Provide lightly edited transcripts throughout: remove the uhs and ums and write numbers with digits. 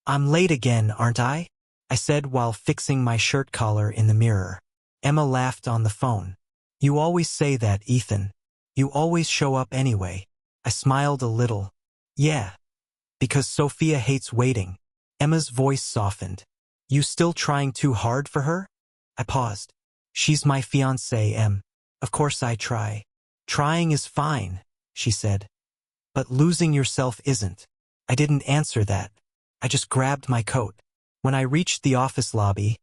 I'm late again, aren't I? I said while fixing my shirt collar in the mirror. Emma laughed on the phone. You always say that, Ethan. You always show up anyway. I smiled a little. Yeah. Because Sophia hates waiting. Emma's voice softened. You still trying too hard for her? I paused. She's my fiancée, Em. Of course I try. Trying is fine, she said. But losing yourself isn't. I didn't answer that. I just grabbed my coat. When I reached the office lobby,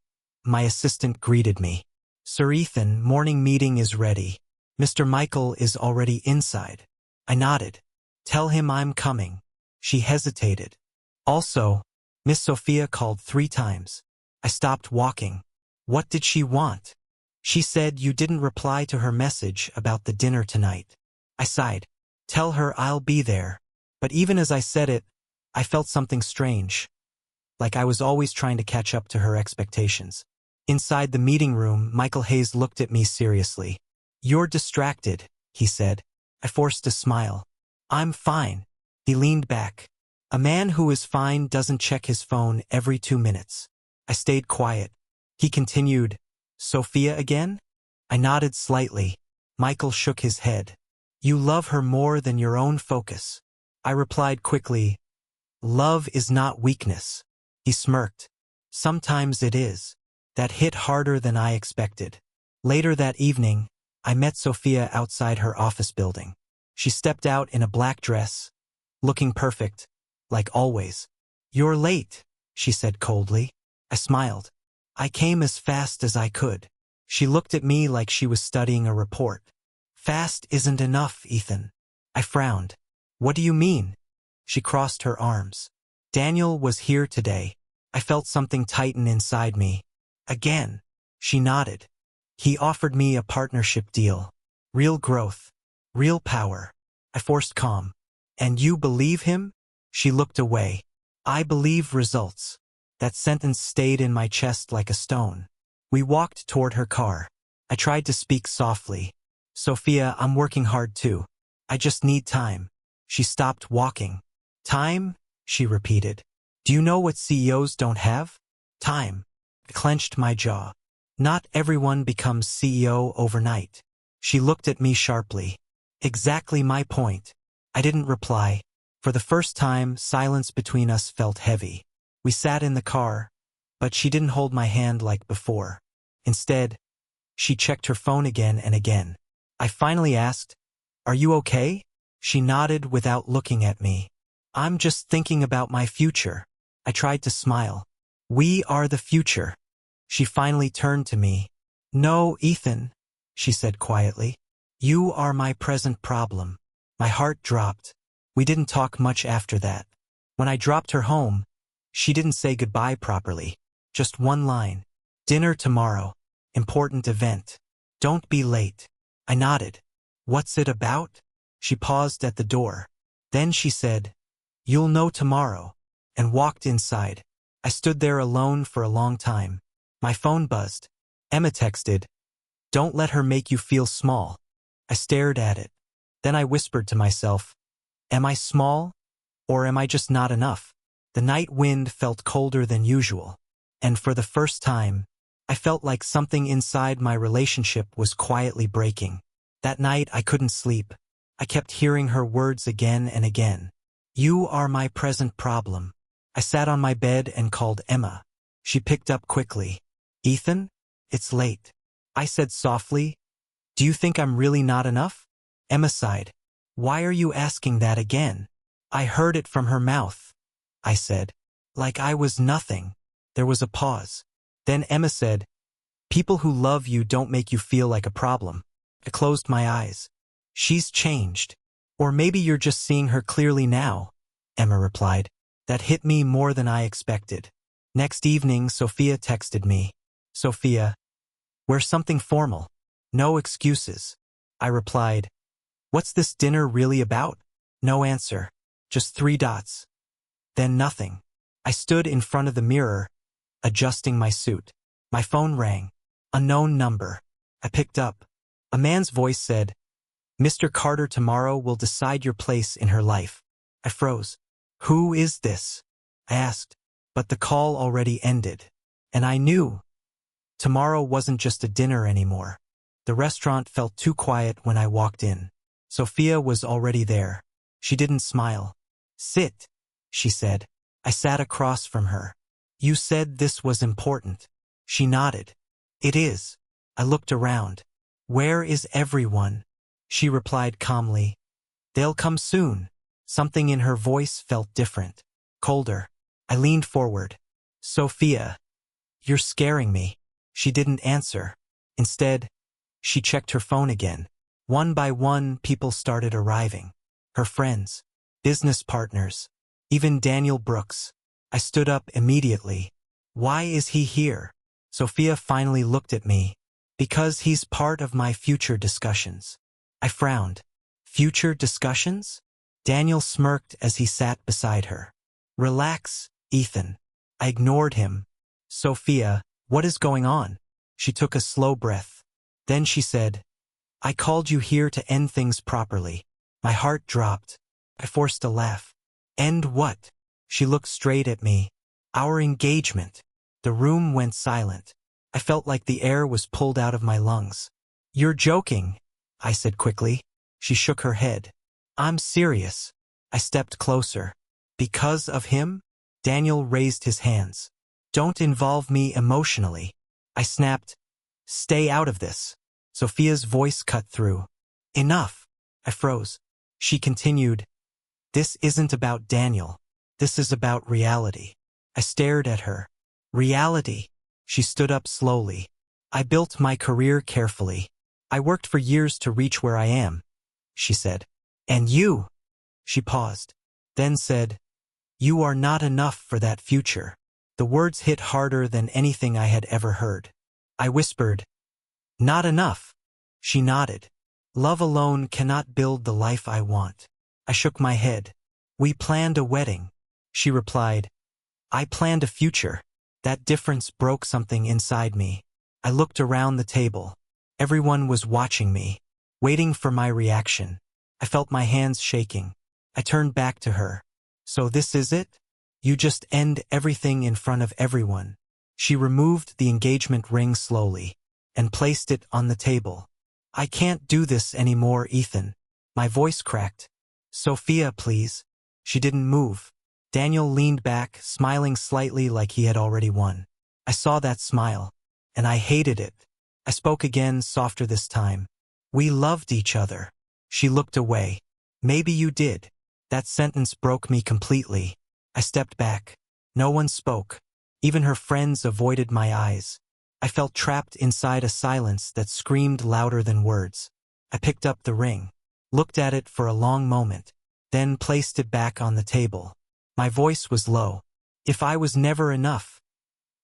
my assistant greeted me. Sir Ethan, morning meeting is ready. Mr. Michael is already inside. I nodded. Tell him I'm coming. She hesitated. Also, Miss Sophia called 3 times. I stopped walking. What did she want? She said you didn't reply to her message about the dinner tonight. I sighed. Tell her I'll be there. But even as I said it, I felt something strange. Like I was always trying to catch up to her expectations. Inside the meeting room, Michael Hayes looked at me seriously. You're distracted, he said. I forced a smile. I'm fine. He leaned back. A man who is fine doesn't check his phone every 2 minutes. I stayed quiet. He continued, Sophia again? I nodded slightly. Michael shook his head. You love her more than your own focus. I replied quickly, love is not weakness. He smirked. Sometimes it is. That hit harder than I expected. Later that evening, I met Sophia outside her office building. She stepped out in a black dress, looking perfect, like always. You're late, she said coldly. I smiled. I came as fast as I could. She looked at me like she was studying a report. Fast isn't enough, Ethan. I frowned. What do you mean? She crossed her arms. Daniel was here today. I felt something tighten inside me. Again. She nodded. He offered me a partnership deal. Real growth. Real power. I forced calm. And you believe him? She looked away. I believe results. That sentence stayed in my chest like a stone. We walked toward her car. I tried to speak softly. Sophia, I'm working hard too. I just need time. She stopped walking. Time? She repeated. Do you know what CEOs don't have? Time. I clenched my jaw. Not everyone becomes CEO overnight. She looked at me sharply. Exactly my point. I didn't reply. For the first time, silence between us felt heavy. We sat in the car, but she didn't hold my hand like before. Instead, she checked her phone again and again. I finally asked, Are you okay? She nodded without looking at me. I'm just thinking about my future. I tried to smile. We are the future. She finally turned to me. No, Ethan, she said quietly. You are my present problem. My heart dropped. We didn't talk much after that. When I dropped her home, she didn't say goodbye properly. Just one line. Dinner tomorrow. Important event. Don't be late. I nodded. What's it about? She paused at the door. Then she said, You'll know tomorrow, and walked inside. I stood there alone for a long time. My phone buzzed. Emma texted, Don't let her make you feel small. I stared at it. Then I whispered to myself, Am I small? Or am I just not enough? The night wind felt colder than usual. And for the first time, I felt like something inside my relationship was quietly breaking. That night I couldn't sleep. I kept hearing her words again and again. You are my present problem. I sat on my bed and called Emma. She picked up quickly. Ethan, it's late. I said softly, Do you think I'm really not enough? Emma sighed. Why are you asking that again? I heard it from her mouth, I said. Like I was nothing. There was a pause. Then Emma said, People who love you don't make you feel like a problem. I closed my eyes. She's changed. Or maybe you're just seeing her clearly now, Emma replied. That hit me more than I expected. Next evening, Sophia texted me. Sophia, wear something formal. No excuses. I replied, What's this dinner really about? No answer. Just 3 dots. Then nothing. I stood in front of the mirror, adjusting my suit. My phone rang. Unknown number. I picked up. A man's voice said, Mr. Carter tomorrow will decide your place in her life. I froze. Who is this? I asked. but the call already ended. And I knew tomorrow wasn't just a dinner anymore. The restaurant felt too quiet when I walked in. Sophia was already there. She didn't smile. "Sit," she said. I sat across from her. "You said this was important." She nodded. "It is." I looked around. "Where is everyone?" She replied calmly. "They'll come soon." Something in her voice felt different, colder. I leaned forward. "Sophia, you're scaring me." She didn't answer. Instead, she checked her phone again. One by one, people started arriving. Her friends, business partners, even Daniel Brooks. I stood up immediately. "Why is he here?" Sophia finally looked at me. "Because he's part of my future discussions." I frowned. "Future discussions?" Daniel smirked as he sat beside her. "Relax, Ethan." I ignored him. "Sophia, what is going on?" She took a slow breath. Then she said, "I called you here to end things properly." My heart dropped. I forced a laugh. "End what?" She looked straight at me. "Our engagement." The room went silent. I felt like the air was pulled out of my lungs. "You're joking," I said quickly. She shook her head. "I'm serious." I stepped closer. "Because of him?" Daniel raised his hands. "Don't involve me emotionally." I snapped, "Stay out of this." Sophia's voice cut through. "Enough." I froze. She continued, "This isn't about Daniel. This is about reality." I stared at her. "Reality?" She stood up slowly. "I built my career carefully. I worked for years to reach where I am," she said. "And you?" She paused, then said, "You are not enough for that future." The words hit harder than anything I had ever heard. I whispered, "Not enough." She nodded. "Love alone cannot build the life I want." I shook my head. "We planned a wedding." She replied, "I planned a future." That difference broke something inside me. I looked around the table. Everyone was watching me, waiting for my reaction. I felt my hands shaking. I turned back to her. "So this is it? You just end everything in front of everyone." She removed the engagement ring slowly and placed it on the table. "I can't do this anymore, Ethan." My voice cracked. "Sophia, please." She didn't move. Daniel leaned back, smiling slightly like he had already won. I saw that smile, and I hated it. I spoke again, softer this time. "We loved each other." She looked away. "Maybe you did." That sentence broke me completely. I stepped back. No one spoke. Even her friends avoided my eyes. I felt trapped inside a silence that screamed louder than words. I picked up the ring, looked at it for a long moment, then placed it back on the table. My voice was low. "If I was never enough,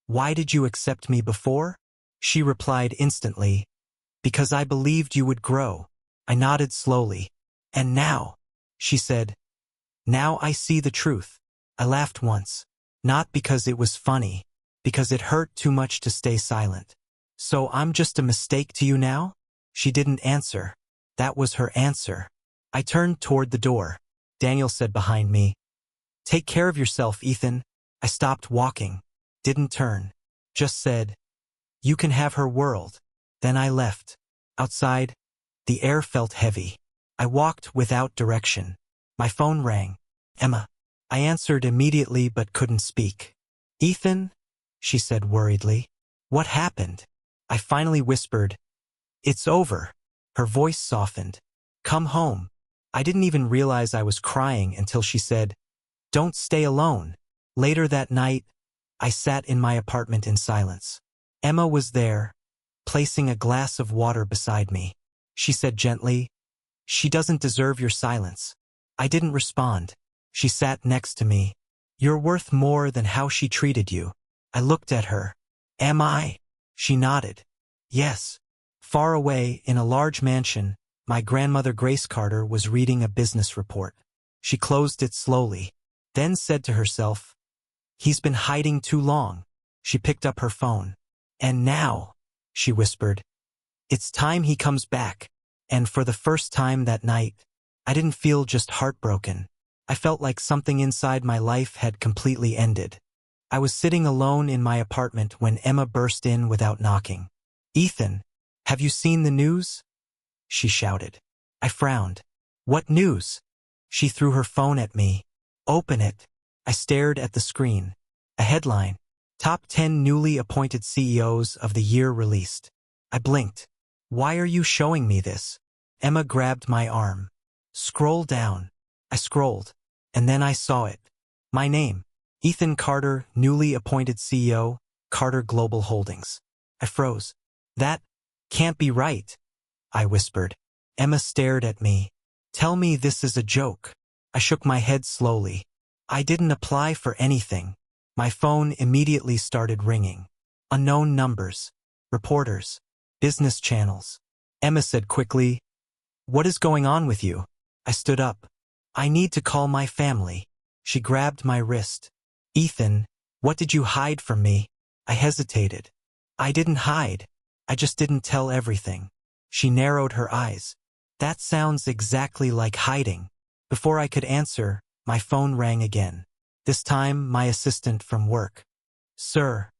why did you accept me before?" She replied instantly, "Because I believed you would grow." I nodded slowly. "And now," she said, "now I see the truth." I laughed once, not because it was funny, because it hurt too much to stay silent. "So I'm just a mistake to you now?" She didn't answer. That was her answer. I turned toward the door. Daniel said behind me, "Take care of yourself, Ethan." I stopped walking, didn't turn, just said, "You can have her world." Then I left. Outside, the air felt heavy. I walked without direction. My phone rang. "Emma." I answered immediately but couldn't speak. "Ethan?" she said worriedly. "What happened?" I finally whispered, "It's over." Her voice softened. "Come home." I didn't even realize I was crying until she said, "Don't stay alone." Later that night, I sat in my apartment in silence. Emma was there, placing a glass of water beside me. She said gently, "She doesn't deserve your silence." I didn't respond. She sat next to me. "You're worth more than how she treated you." I looked at her. "Am I?" She nodded. "Yes." Far away, in a large mansion, my grandmother Grace Carter was reading a business report. She closed it slowly, then said to herself, "He's been hiding too long." She picked up her phone. "And now," she whispered, "it's time he comes back." And for the first time that night, I didn't feel just heartbroken. I felt like something inside my life had completely ended. I was sitting alone in my apartment when Emma burst in without knocking. "Ethan, have you seen the news?" she shouted. I frowned. "What news?" She threw her phone at me. "Open it." I stared at the screen. A headline: Top 10 Newly Appointed CEOs of the Year Released. I blinked. "Why are you showing me this?" Emma grabbed my arm. "Scroll down." I scrolled, and then I saw it. My name: Ethan Carter, newly appointed CEO, Carter Global Holdings. I froze. "That can't be right," I whispered. Emma stared at me. "Tell me this is a joke." I shook my head slowly. "I didn't apply for anything." My phone immediately started ringing. Unknown numbers, reporters, business channels. Emma said quickly, "What is going on with you?" I stood up. "I need to call my family." She grabbed my wrist. "Ethan, what did you hide from me?" I hesitated. "I didn't hide. I just didn't tell everything." She narrowed her eyes. "That sounds exactly like hiding." Before I could answer, my phone rang again. This time, my assistant from work. "Sir,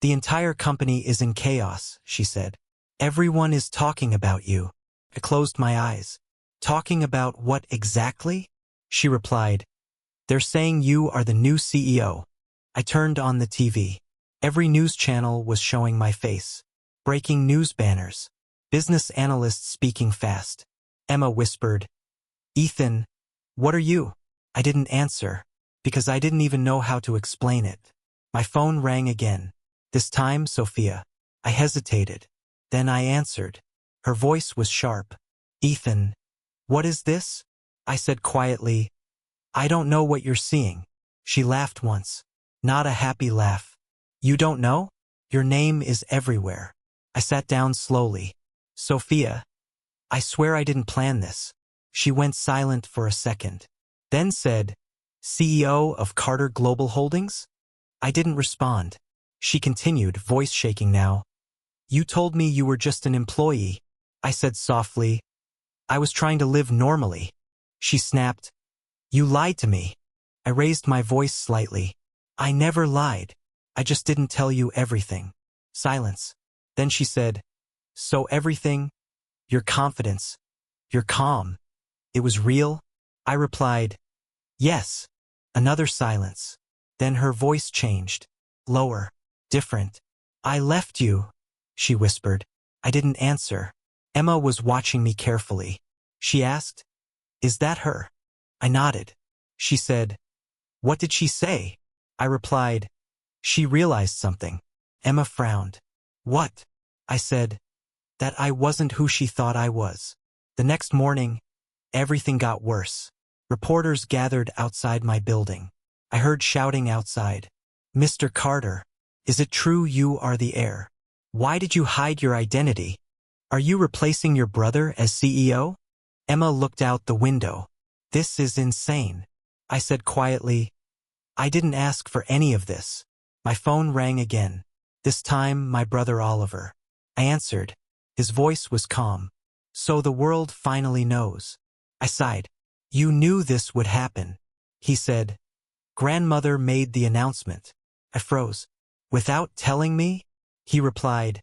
the entire company is in chaos," she said. "Everyone is talking about you." I closed my eyes. "Talking about what exactly?" She replied, "They're saying you are the new CEO." I turned on the TV. Every news channel was showing my face. Breaking news banners. Business analysts speaking fast. Emma whispered, "Ethan, what are you?" I didn't answer, because I didn't even know how to explain it. My phone rang again. This time, Sophia. I hesitated. Then I answered. Her voice was sharp. "Ethan, what is this?" I said quietly, "I don't know what you're seeing." She laughed once. Not a happy laugh. "You don't know? Your name is everywhere." I sat down slowly. "Sophia, I swear I didn't plan this." She went silent for a second. Then said, "CEO of Carter Global Holdings?" I didn't respond. She continued, voice shaking now. "You told me you were just an employee." I said softly, "I was trying to live normally." She snapped, "You lied to me." I raised my voice slightly. "I never lied. I just didn't tell you everything." Silence. Then she said, "So everything, your confidence, your calm, it was real?" I replied, "Yes." Another silence. Then her voice changed. Lower. Different. "I left you," she whispered. I didn't answer. Emma was watching me carefully. She asked, "Is that her?" I nodded. She said, "What did she say?" I replied, "She realized something." Emma frowned. "What?" I said, "That I wasn't who she thought I was." The next morning, everything got worse. Reporters gathered outside my building. I heard shouting outside. "Mr. Carter, is it true you are the heir? Why did you hide your identity? Are you replacing your brother as CEO?" Emma looked out the window. "This is insane." I said quietly, "I didn't ask for any of this." My phone rang again. This time, my brother Oliver. I answered. His voice was calm. "So the world finally knows." I sighed. "You knew this would happen." He said, "Grandmother made the announcement." I froze. "Without telling me?" He replied,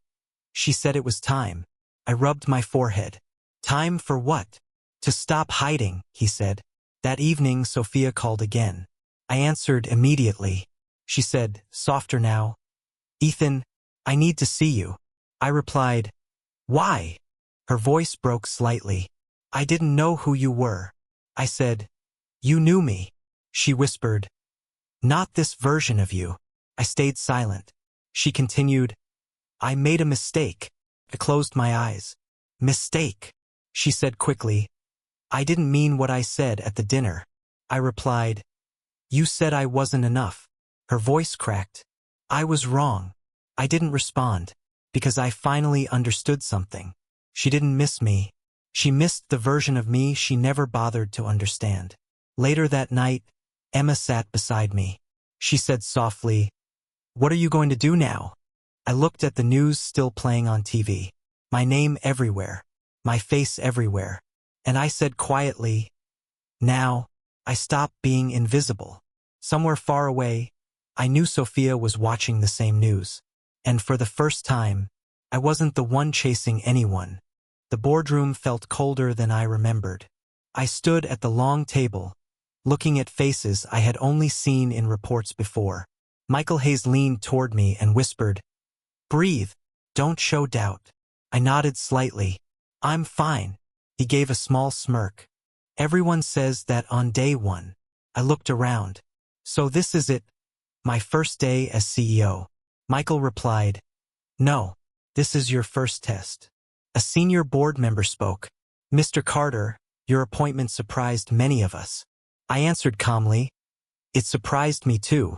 "She said it was time." I rubbed my forehead. "Time for what?" "To stop hiding," he said. That evening, Sophia called again. I answered immediately. She said, softer now, "Ethan, I need to see you." I replied, "Why?" Her voice broke slightly. "I didn't know who you were." I said, "You knew me." She whispered, "Not this version of you." I stayed silent. She continued, "I made a mistake." I closed my eyes. "Mistake?" She said quickly, "I didn't mean what I said at the dinner." I replied, "You said I wasn't enough." Her voice cracked. I was wrong. I didn't respond, because I finally understood something. She didn't miss me. She missed the version of me she never bothered to understand. Later that night, Emma sat beside me. She said softly, "What are you going to do now?" I looked at the news still playing on TV. My name everywhere. My face everywhere. And I said quietly, "Now, I stop being invisible." Somewhere far away, I knew Sophia was watching the same news. And for the first time, I wasn't the one chasing anyone. The boardroom felt colder than I remembered. I stood at the long table, looking at faces I had only seen in reports before. Michael Hayes leaned toward me and whispered, "Breathe. Don't show doubt." I nodded slightly. "I'm fine." He gave a small smirk. "Everyone says that on day one." I looked around. "So this is it? My first day as CEO?" Michael replied, "No, this is your first test." A senior board member spoke. "Mr. Carter, your appointment surprised many of us." I answered calmly, "It surprised me too."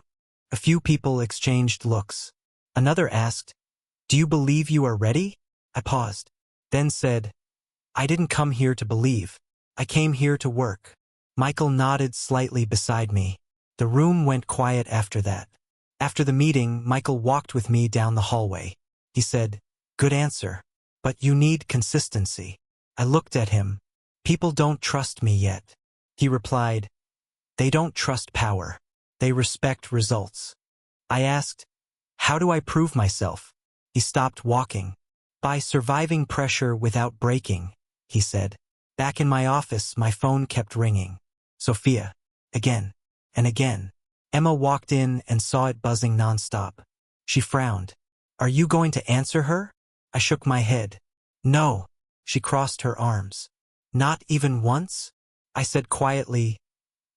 A few people exchanged looks. Another asked, "Do you believe you are ready?" I paused, then said, "I didn't come here to believe. I came here to work." Michael nodded slightly beside me. The room went quiet after that. After the meeting, Michael walked with me down the hallway. He said, "Good answer. But you need consistency." I looked at him. "People don't trust me yet." He replied, "They don't trust power. They respect results." I asked, "How do I prove myself?" He stopped walking. "By surviving pressure without breaking," he said. Back in my office, my phone kept ringing. Sophia. Again. And again. Emma walked in and saw it buzzing nonstop. She frowned. "Are you going to answer her?" I shook my head. "No." She crossed her arms. "Not even once?" I said quietly,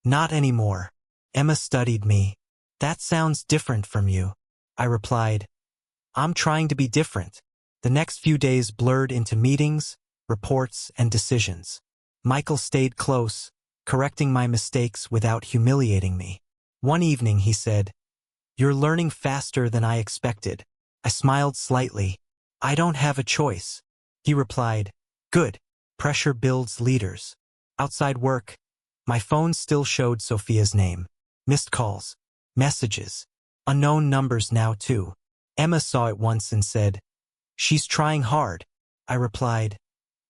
"Not anymore." Emma studied me. "That sounds different from you." I replied, "I'm trying to be different." The next few days blurred into meetings, reports, and decisions. Michael stayed close, correcting my mistakes without humiliating me. One evening he said, "You're learning faster than I expected." I smiled slightly. "I don't have a choice." He replied, "Good. Pressure builds leaders." Outside work, my phone still showed Sophia's name. Missed calls, messages, unknown numbers now too. Emma saw it once and said, "She's trying hard." I replied,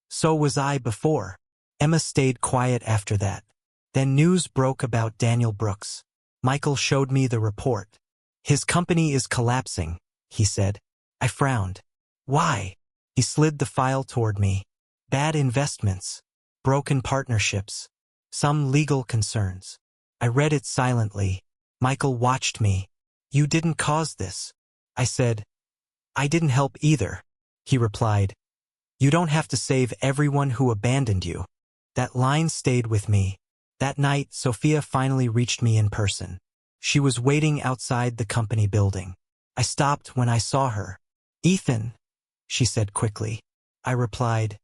"So was I before." Emma stayed quiet after that. Then news broke about Daniel Brooks. Michael showed me the report. "His company is collapsing," he said. I frowned. "Why?" He slid the file toward me. "Bad investments, broken partnerships, some legal concerns." I read it silently. Michael watched me. "You didn't cause this." I said, "I didn't help either." He replied, "You don't have to save everyone who abandoned you." That line stayed with me. That night, Sophia finally reached me in person. She was waiting outside the company building. I stopped when I saw her. "Ethan," she said quickly. I replied,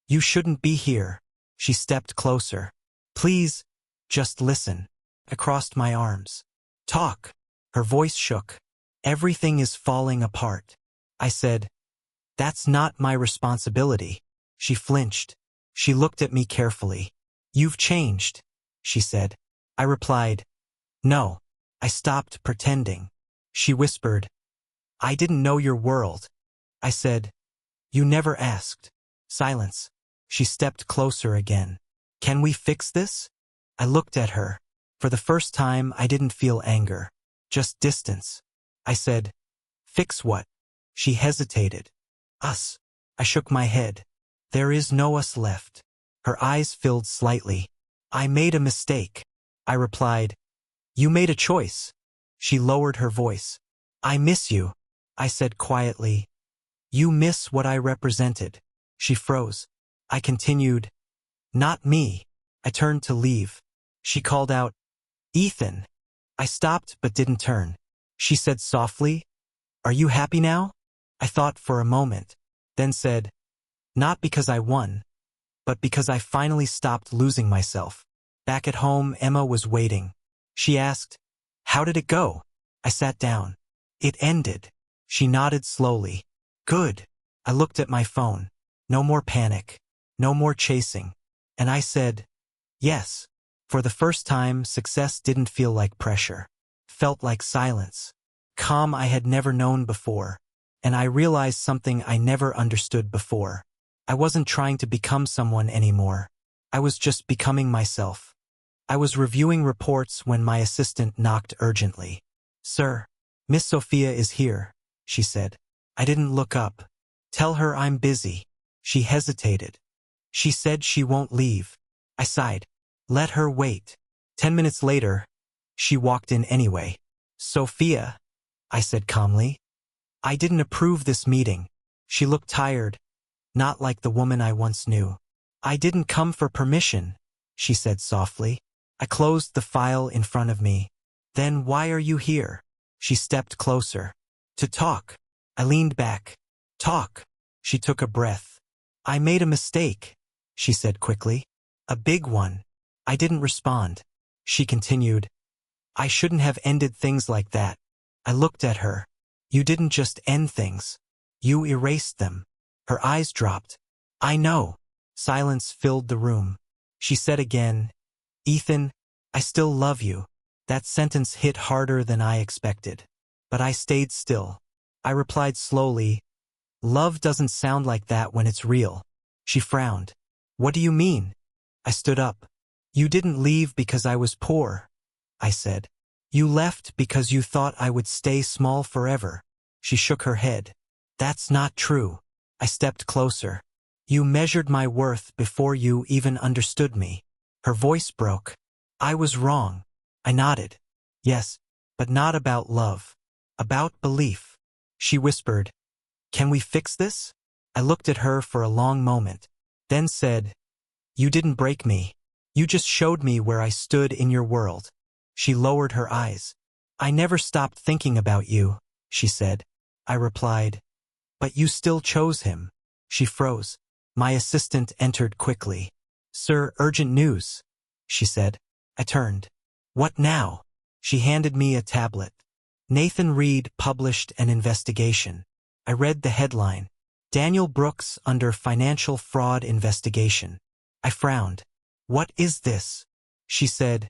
"You shouldn't be here." She stepped closer. "Please, just listen." I crossed my arms. "Talk." Her voice shook. "Everything is falling apart." I said, "That's not my responsibility." She flinched. She looked at me carefully. "You've changed," she said. I replied, "No." I stopped pretending. She whispered, "I didn't know your world." I said, "You never asked." Silence. She stepped closer again. "Can we fix this?" I looked at her. For the first time, I didn't feel anger, just distance. I said, "Fix what?" She hesitated. "Us." I shook my head. "There is no us left." Her eyes filled slightly. "I made a mistake." I replied, "You made a choice." She lowered her voice. "I miss you," I said quietly. "You miss what I represented." She froze. I continued, "Not me." I turned to leave. She called out, "Ethan." I stopped but didn't turn. She said softly, "Are you happy now?" I thought for a moment, then said, "Not because I won, but because I finally stopped losing myself." Back at home, Emma was waiting. She asked, "How did it go?" I sat down. "It ended." She nodded slowly. "Good." I looked at my phone. No more panic. No more chasing. And I said, "Yes." For the first time, success didn't feel like pressure. Felt like silence. Calm I had never known before. And I realized something I never understood before. I wasn't trying to become someone anymore. I was just becoming myself. I was reviewing reports when my assistant knocked urgently. Sir, Miss Sophia is here, she said. I didn't look up. Tell her I'm busy. She hesitated. She said she won't leave. I sighed. Let her wait. 10 minutes later, she walked in anyway. Sophia, I said calmly. I didn't approve this meeting. She looked tired, not like the woman I once knew. I didn't come for permission, she said softly. I closed the file in front of me. Then why are you here? She stepped closer. To talk. I leaned back. Talk. She took a breath. I made a mistake, she said quickly. A big one. I didn't respond. She continued. I shouldn't have ended things like that. I looked at her. You didn't just end things. You erased them. Her eyes dropped. I know. Silence filled the room. She said again, Ethan, I still love you. That sentence hit harder than I expected. But I stayed still. I replied slowly, love doesn't sound like that when it's real. She frowned. What do you mean? I stood up. You didn't leave because I was poor, I said. You left because you thought I would stay small forever. She shook her head. That's not true. I stepped closer. You measured my worth before you even understood me. Her voice broke. I was wrong. I nodded. Yes, but not about love. About belief. She whispered, Can we fix this? I looked at her for a long moment, then said, You didn't break me. You just showed me where I stood in your world. She lowered her eyes. I never stopped thinking about you, she said. I replied, But you still chose him. She froze. My assistant entered quickly. Sir, urgent news, she said. I turned. What now? She handed me a tablet. Nathan Reed published an investigation. I read the headline. Daniel Brooks under financial fraud investigation. I frowned. What is this? She said.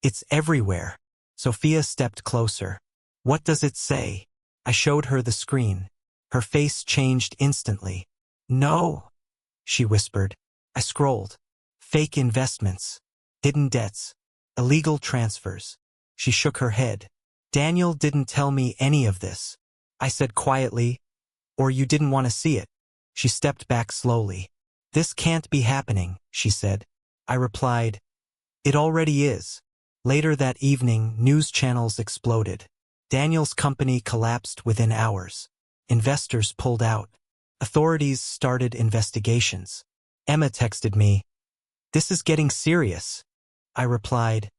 It's everywhere. Sophia stepped closer. What does it say? I showed her the screen. Her face changed instantly. No, she whispered. I scrolled. Fake investments. Hidden debts. Illegal transfers. She shook her head. Daniel didn't tell me any of this. I said quietly, or you didn't want to see it. She stepped back slowly. This can't be happening, she said. I replied, It already is. Later that evening, news channels exploded. Daniel's company collapsed within hours. Investors pulled out. Authorities started investigations. Emma texted me, This is getting serious. I replied,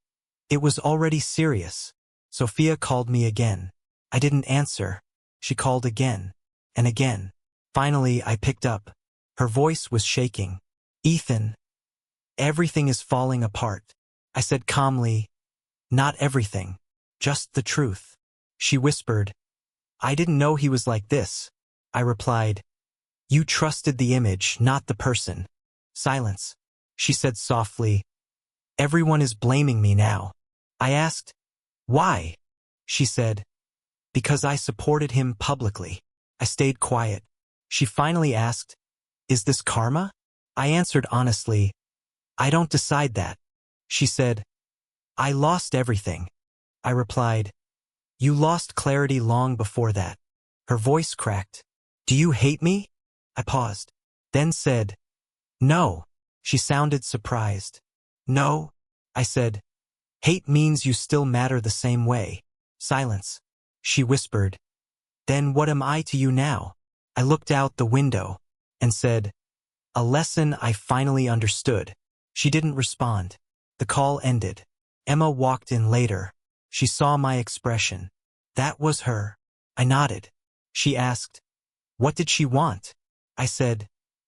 It was already serious. Sophia called me again. I didn't answer. She called again and again. Finally, I picked up. Her voice was shaking. Ethan, everything is falling apart. I said calmly, Not everything, just the truth. She whispered, I didn't know he was like this. I replied, You trusted the image, not the person. Silence. She said softly, Everyone is blaming me now. I asked, Why? She said, Because I supported him publicly. I stayed quiet. She finally asked, Is this karma? I answered honestly, I don't decide that. She said, I lost everything. I replied, You lost clarity long before that. Her voice cracked. Do you hate me? I paused, then said, No. She sounded surprised. No, I said. Hate means you still matter the same way. Silence. She whispered, Then what am I to you now? I looked out the window and said, A lesson I finally understood. She didn't respond. The call ended. Emma walked in later. She saw my expression. That was her. I nodded. She asked, What did she want? I said,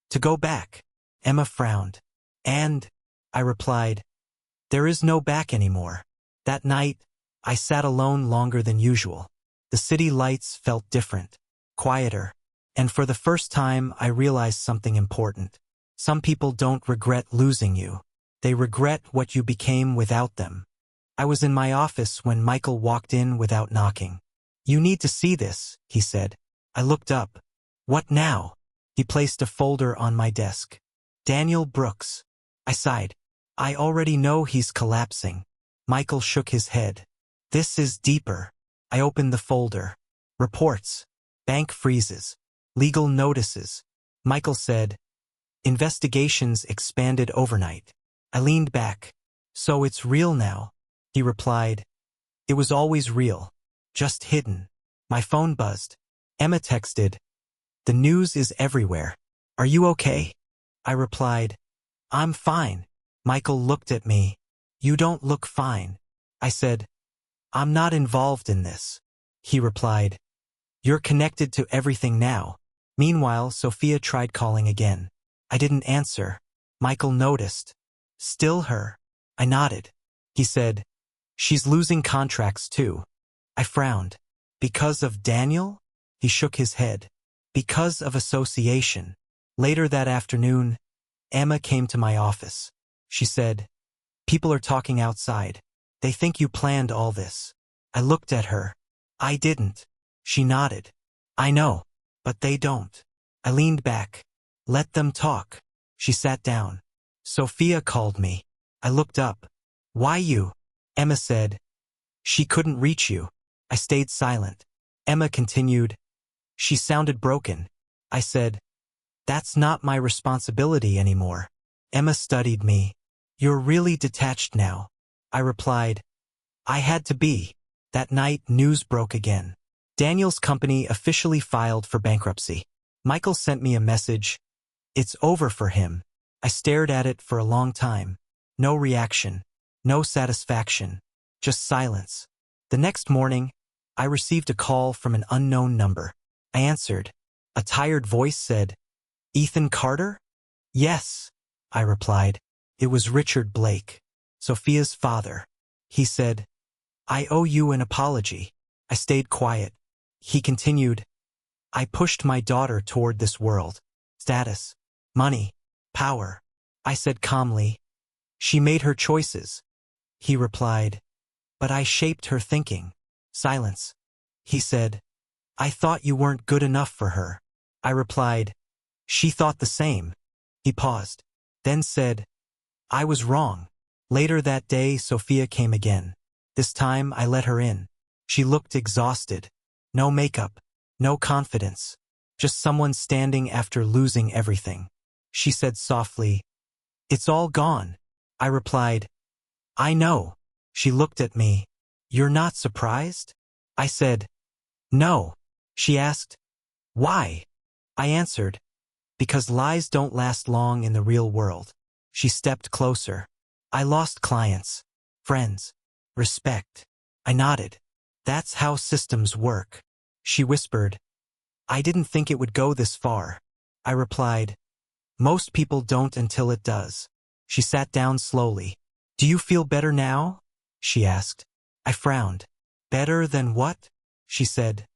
To go back. Emma frowned. And, I replied, There is no back anymore. That night, I sat alone longer than usual. The city lights felt different, quieter, and for the first time I realized something important. Some people don't regret losing you. They regret what you became without them. I was in my office when Michael walked in without knocking. You need to see this, he said. I looked up. What now? He placed a folder on my desk. Daniel Brooks. I sighed. I already know he's collapsing. Michael shook his head. This is deeper. I opened the folder. Reports. Bank freezes. Legal notices. Michael said, investigations expanded overnight. I leaned back. So it's real now. He replied, it was always real. Just hidden. My phone buzzed. Emma texted, the news is everywhere. Are you okay? I replied, I'm fine. Michael looked at me. You don't look fine. I said, I'm not involved in this. He replied, you're connected to everything now. Meanwhile, Sophia tried calling again. I didn't answer. Michael noticed. Still her. I nodded. He said, she's losing contracts too. I frowned. Because of Daniel? He shook his head. Because of association. Later that afternoon, Emma came to my office. She said, people are talking outside. They think you planned all this. I looked at her. I didn't. She nodded. I know. But they don't. I leaned back. Let them talk. She sat down. Sophia called me. I looked up. Why you? Emma said. She couldn't reach you. I stayed silent. Emma continued. She sounded broken. I said, that's not my responsibility anymore. Emma studied me. You're really detached now. I replied, I had to be. That night, news broke again. Daniel's company officially filed for bankruptcy. Michael sent me a message. It's over for him. I stared at it for a long time. No reaction. No satisfaction. Just silence. The next morning, I received a call from an unknown number. I answered. A tired voice said, Ethan Carter? Yes, I replied. It was Richard Blake, Sophia's father. He said, I owe you an apology. I stayed quiet. He continued, I pushed my daughter toward this world. Status, money, power. I said calmly, she made her choices. He replied, but I shaped her thinking. Silence. He said, I thought you weren't good enough for her. I replied, she thought the same. He paused, then said, I was wrong. Later that day, Sophia came again. This time, I let her in. She looked exhausted. No makeup, no confidence. Just someone standing after losing everything. She said softly, it's all gone. I replied, I know. She looked at me. You're not surprised? I said, no. She asked, why? I answered, because lies don't last long in the real world. She stepped closer. I lost clients, friends, respect. I nodded. That's how systems work. She whispered, I didn't think it would go this far. I replied, most people don't until it does. She sat down slowly. Do you feel better now? She asked. I frowned. Better than what? She said.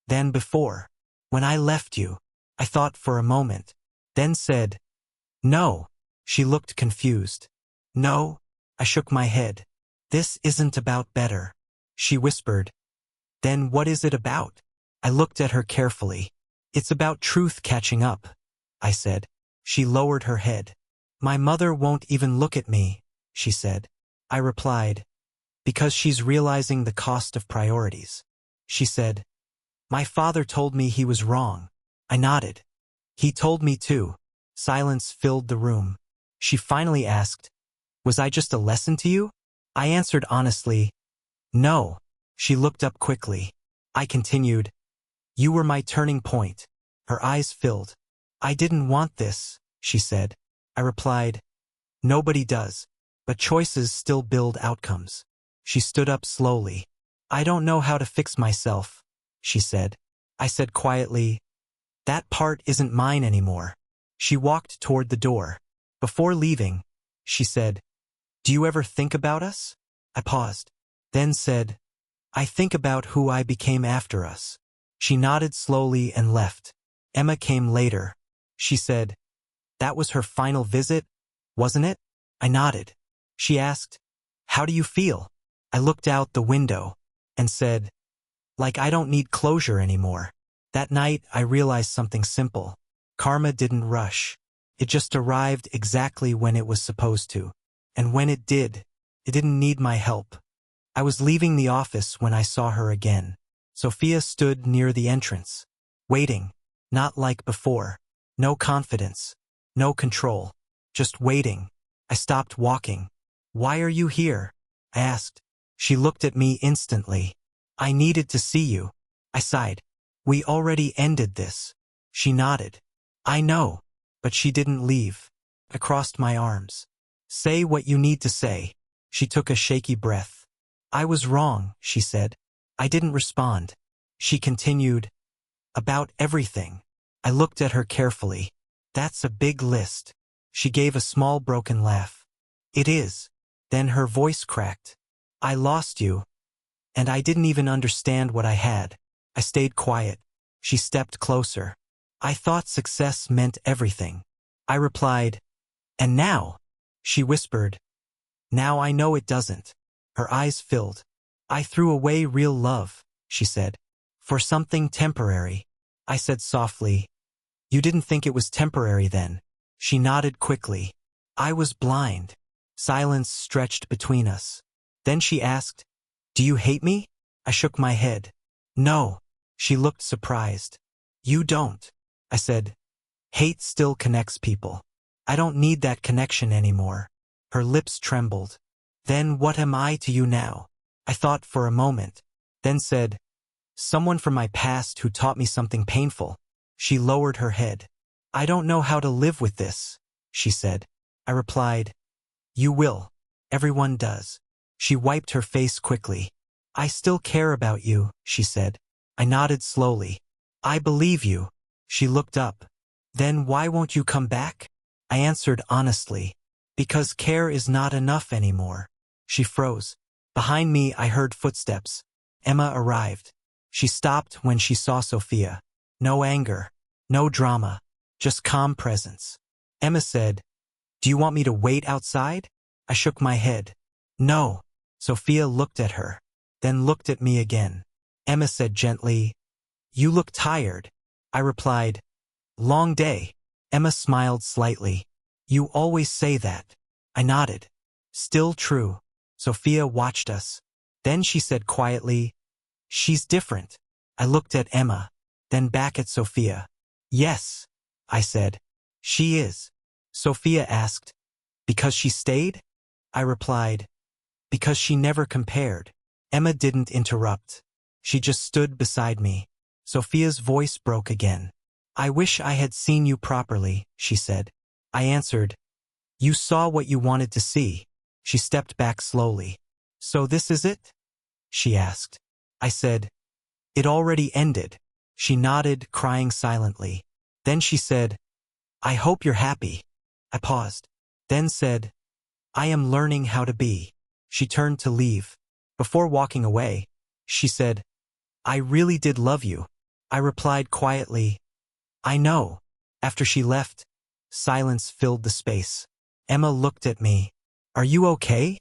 Than before. When I left you. I thought for a moment. Then said, no. She looked confused. No. I shook my head. This isn't about better. She whispered. Then what is it about? I looked at her carefully. It's about truth catching up, I said. She lowered her head. My mother won't even look at me, she said. I replied, because she's realizing the cost of priorities. She said, my father told me he was wrong. I nodded. He told me too. Silence filled the room. She finally asked, was I just a lesson to you? I answered honestly, no. She looked up quickly. I continued, you were my turning point. Her eyes filled. I didn't want this, she said. I replied, nobody does, but choices still build outcomes. She stood up slowly. I don't know how to fix myself, she said. I said quietly, that part isn't mine anymore. She walked toward the door. Before leaving, she said, do you ever think about us? I paused, then said, I think about who I became after us. She nodded slowly and left. Emma came later. She said, that was her final visit, wasn't it? I nodded. She asked, how do you feel? I looked out the window and said, like I don't need closure anymore. That night, I realized something simple. Karma didn't rush. It just arrived exactly when it was supposed to. And when it did, it didn't need my help. I was leaving the office when I saw her again. Sophia stood near the entrance, waiting, not like before. No confidence, no control, just waiting. I stopped walking. "Why are you here?" I asked. She looked at me instantly. "I needed to see you." I sighed. "We already ended this." She nodded. "I know." But she didn't leave. I crossed my arms. "Say what you need to say." She took a shaky breath. "I was wrong," she said. I didn't respond. She continued, "About everything." I looked at her carefully. "That's a big list." She gave a small broken laugh. "It is." Then her voice cracked. "I lost you. And I didn't even understand what I had." I stayed quiet. She stepped closer. "I thought success meant everything." I replied, "And now?" She whispered, "Now I know it doesn't." Her eyes filled. "I threw away real love," she said, "for something temporary." I said softly, "You didn't think it was temporary then?" She nodded quickly. "I was blind." Silence stretched between us. Then she asked, "Do you hate me?" I shook my head. "No." She looked surprised. "You don't." I said, "Hate still connects people. I don't need that connection anymore." Her lips trembled. "Then what am I to you now?" I thought for a moment, then said, "Someone from my past who taught me something painful." She lowered her head. "I don't know how to live with this," she said. I replied, "You will. Everyone does." She wiped her face quickly. "I still care about you," she said. I nodded slowly. "I believe you." She looked up. "Then why won't you come back?" I answered honestly, "Because care is not enough anymore." She froze. Behind me I heard footsteps. Emma arrived. She stopped when she saw Sophia. No anger, no drama, just calm presence. Emma said, "Do you want me to wait outside?" I shook my head. "No." Sophia looked at her, then looked at me again. Emma said gently, "You look tired." I replied, "Long day." Emma smiled slightly. "You always say that." I nodded. "Still true." Sophia watched us. Then she said quietly, "She's different." I looked at Emma, then back at Sophia. "Yes," I said, "she is." Sophia asked, "Because she stayed?" I replied, "Because she never compared." Emma didn't interrupt. She just stood beside me. Sophia's voice broke again. "I wish I had seen you properly," she said. I answered, "You saw what you wanted to see." She stepped back slowly. "So this is it?" she asked. I said, "It already ended." She nodded, crying silently. Then she said, "I hope you're happy." I paused, then said, "I am learning how to be." She turned to leave. Before walking away, she said, "I really did love you." I replied quietly, "I know." After she left, silence filled the space. Emma looked at me. "Are you okay?"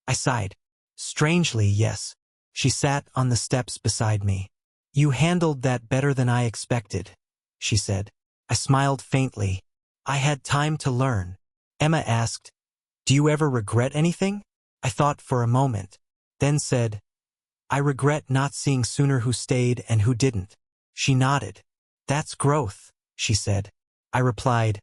I sighed. "Strangely, yes." She sat on the steps beside me. "You handled that better than I expected," she said. I smiled faintly. "I had time to learn." Emma asked, "Do you ever regret anything?" I thought for a moment, then said, "I regret not seeing sooner who stayed and who didn't." She nodded. "That's growth," she said. I replied,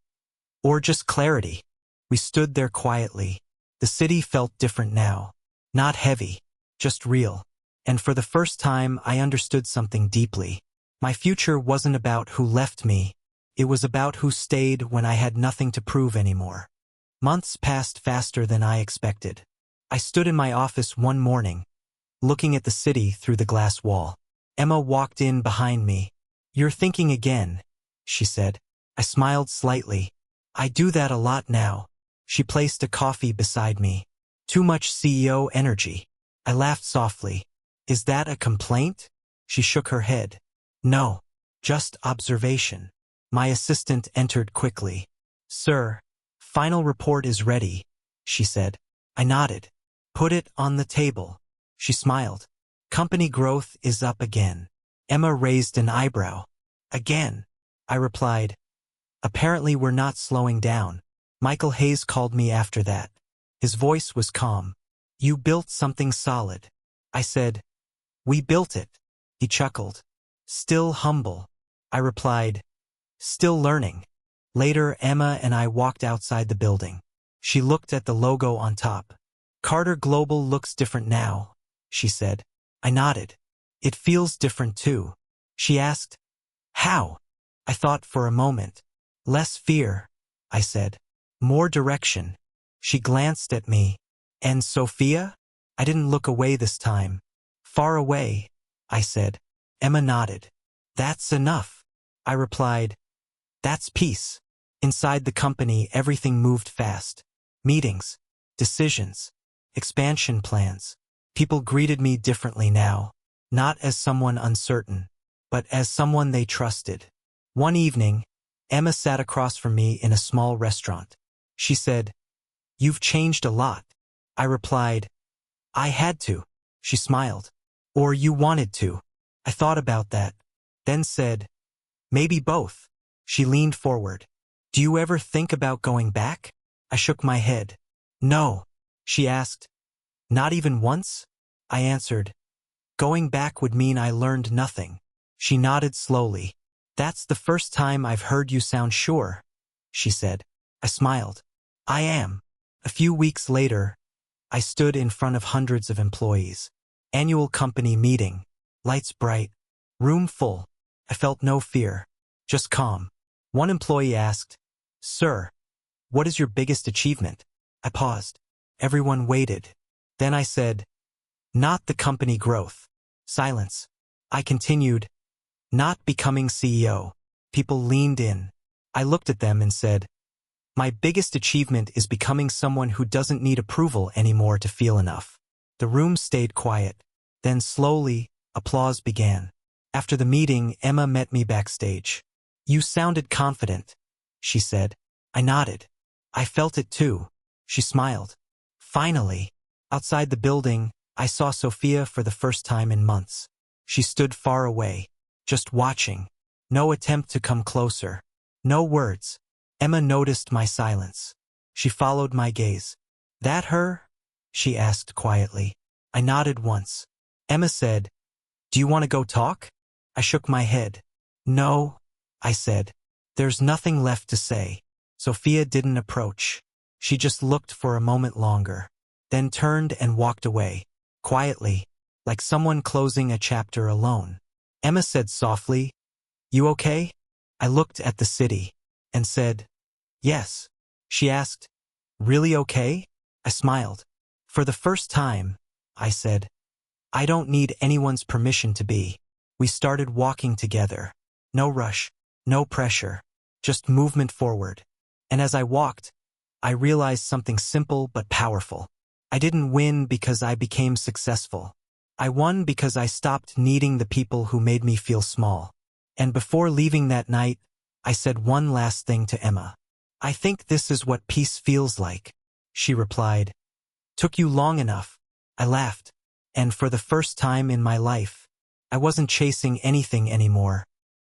"Or just clarity." We stood there quietly. The city felt different now. Not heavy, just real. And for the first time I understood something deeply. My future wasn't about who left me. It was about who stayed when I had nothing to prove anymore. Months passed faster than I expected. I stood in my office one morning, looking at the city through the glass wall. Emma walked in behind me. "You're thinking again," she said. I smiled slightly. "I do that a lot now." She placed a coffee beside me. "Too much CEO energy." I laughed softly. "Is that a complaint?" She shook her head. "No, just observation." My assistant entered quickly. "Sir, final report is ready," she said. I nodded. "Put it on the table." She smiled. "Company growth is up again." Emma raised an eyebrow. "Again?" I replied, "Apparently we're not slowing down." Michael Hayes called me after that. His voice was calm. "You built something solid." I said, "We built it." He chuckled. "Still humble." I replied, "Still learning." Later, Emma and I walked outside the building. She looked at the logo on top. "Carter Global looks different now," she said. I nodded. "It feels different too." She asked, "How?" I thought for a moment. "Less fear," I said. "More direction." She glanced at me. "And Sophia?" I didn't look away this time. "Far away," I said. Emma nodded. "That's enough," I replied. "That's peace." Inside the company, everything moved fast. Meetings, decisions, expansion plans. People greeted me differently now, not as someone uncertain, but as someone they trusted. One evening, Emma sat across from me in a small restaurant. She said, "You've changed a lot." I replied, "I had to." She smiled. "Or you wanted to." I thought about that, then said, "Maybe both." She leaned forward. "Do you ever think about going back?" I shook my head. "No." She asked, "Not even once?" I answered, "Going back would mean I learned nothing." She nodded slowly. "That's the first time I've heard you sound sure," she said. I smiled. "I am." A few weeks later, I stood in front of hundreds of employees. Annual company meeting. Lights bright. Room full. I felt no fear. Just calm. One employee asked, "Sir, what is your biggest achievement?" I paused. Everyone waited. Then I said, "Not the company growth." Silence. I continued, "Not becoming CEO." People leaned in. I looked at them and said, "My biggest achievement is becoming someone who doesn't need approval anymore to feel enough." The room stayed quiet. Then slowly, applause began. After the meeting, Emma met me backstage. "You sounded confident," she said. I nodded. "I felt it too." She smiled. Finally, outside the building, I saw Sophia for the first time in months. She stood far away, just watching. No attempt to come closer. No words. Emma noticed my silence. She followed my gaze. "That her?" she asked quietly. I nodded once. Emma said, "Do you want to go talk?" I shook my head. "No," I said. "There's nothing left to say." Sophia didn't approach. She just looked for a moment longer, then turned and walked away, quietly, like someone closing a chapter alone. Emma said softly, "You okay?" I looked at the city and said, "Yes." She asked, "Really okay?" I smiled. "For the first time," I said, "I don't need anyone's permission to be." We started walking together. No rush, no pressure, just movement forward. And as I walked, I realized something simple but powerful. I didn't win because I became successful. I won because I stopped needing the people who made me feel small. And before leaving that night, I said one last thing to Emma. "I think this is what peace feels like." She replied, "Took you long enough." I laughed. And for the first time in my life, I wasn't chasing anything anymore.